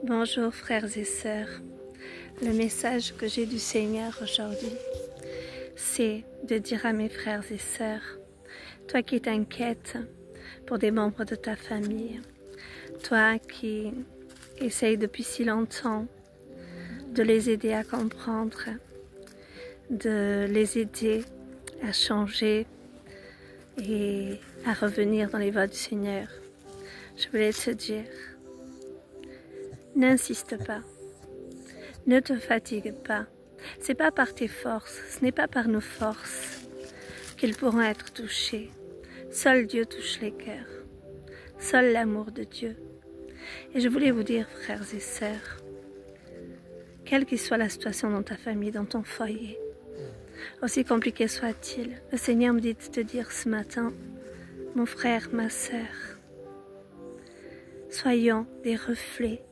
Bonjour frères et sœurs, le message que j'ai du Seigneur aujourd'hui, c'est de dire à mes frères et sœurs, toi qui t'inquiètes pour des membres de ta famille, toi qui essayes depuis si longtemps de les aider à comprendre, de les aider à changer et à revenir dans les voies du Seigneur, je voulais te dire, n'insiste pas, ne te fatigue pas. C'est pas par tes forces, ce n'est pas par nos forces qu'ils pourront être touchés. Seul Dieu touche les cœurs, seul l'amour de Dieu. Et je voulais vous dire, frères et sœurs, quelle que soit la situation dans ta famille, dans ton foyer, aussi compliqué soit-il, le Seigneur me dit de te dire ce matin, mon frère, ma sœur, soyons des reflets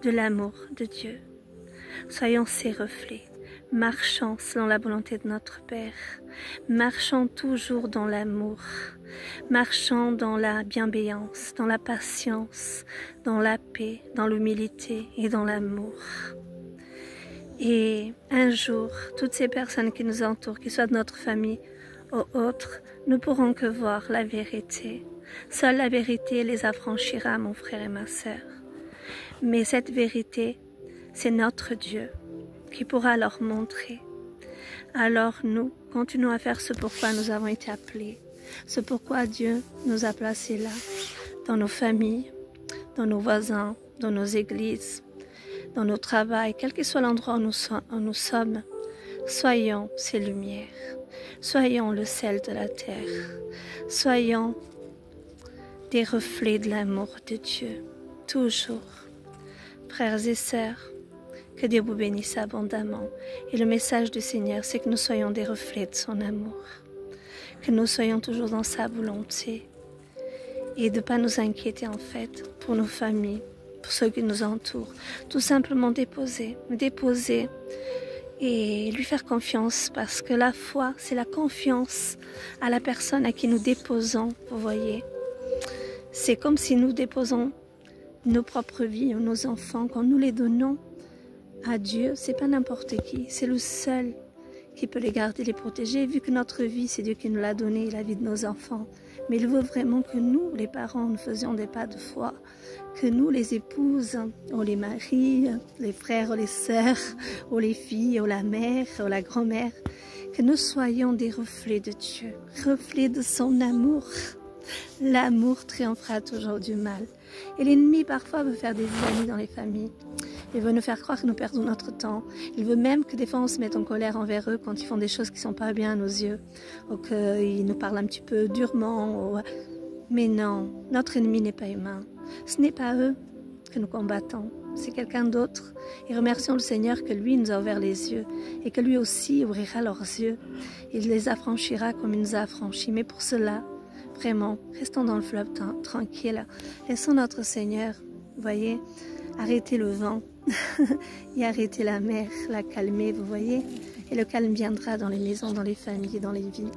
de l'amour de Dieu. Soyons ces reflets, marchons selon la volonté de notre Père, marchons toujours dans l'amour, marchons dans la bienveillance, dans la patience, dans la paix, dans l'humilité et dans l'amour. Et un jour, toutes ces personnes qui nous entourent, qu'ils soient de notre famille ou autres, ne pourront que voir la vérité. Seule la vérité les affranchira, mon frère et ma sœur. Mais cette vérité, c'est notre Dieu qui pourra leur montrer. Alors nous, continuons à faire ce pourquoi nous avons été appelés, ce pourquoi Dieu nous a placés là, dans nos familles, dans nos voisins, dans nos églises, dans nos travails, quel que soit l'endroit où nous sommes. Soyons ces lumières, soyons le sel de la terre, soyons des reflets de l'amour de Dieu, toujours. Frères et sœurs, que Dieu vous bénisse abondamment. Et le message du Seigneur, c'est que nous soyons des reflets de son amour, que nous soyons toujours dans sa volonté et de ne pas nous inquiéter en fait pour nos familles, pour ceux qui nous entourent. Tout simplement déposer et lui faire confiance parce que la foi, c'est la confiance à la personne à qui nous déposons, vous voyez. C'est comme si nous déposons nos propres vies, nos enfants, quand nous les donnons à Dieu, c'est pas n'importe qui, c'est le seul qui peut les garder, les protéger, vu que notre vie, c'est Dieu qui nous l'a donné, la vie de nos enfants. Mais il veut vraiment que nous, les parents, nous faisions des pas de foi, que nous, les épouses, ou les maris, les frères ou les sœurs, ou les filles, ou la mère, ou la grand-mère, que nous soyons des reflets de Dieu, reflets de son amour. L'amour triomphera toujours du mal. Et l'ennemi parfois veut faire des ennemis dans les familles. Il veut nous faire croire que nous perdons notre temps. Il veut même que des fois on se mette en colère envers eux quand ils font des choses qui ne sont pas bien à nos yeux. Ou qu'ils nous parlent un petit peu durement. Mais non, notre ennemi n'est pas humain. Ce n'est pas eux que nous combattons. C'est quelqu'un d'autre. Et remercions le Seigneur que lui nous a ouvert les yeux. Et que lui aussi ouvrira leurs yeux. Il les affranchira comme il nous a affranchis. Mais pour cela, vraiment, restons dans le fleuve tranquille. Laissons notre Seigneur, vous voyez, arrêter le vent et arrêter la mer, la calmer, vous voyez. Et le calme viendra dans les maisons, dans les familles, dans les vies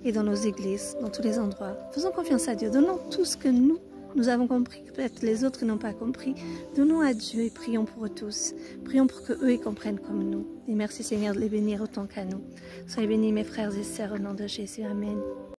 et dans nos églises, dans tous les endroits. Faisons confiance à Dieu. Donnons tout ce que nous avons compris, que peut-être les autres n'ont pas compris. Donnons à Dieu et prions pour eux tous. Prions pour qu'eux ils comprennent comme nous. Et merci Seigneur de les bénir autant qu'à nous. Soyez bénis mes frères et sœurs au nom de Jésus. Amen.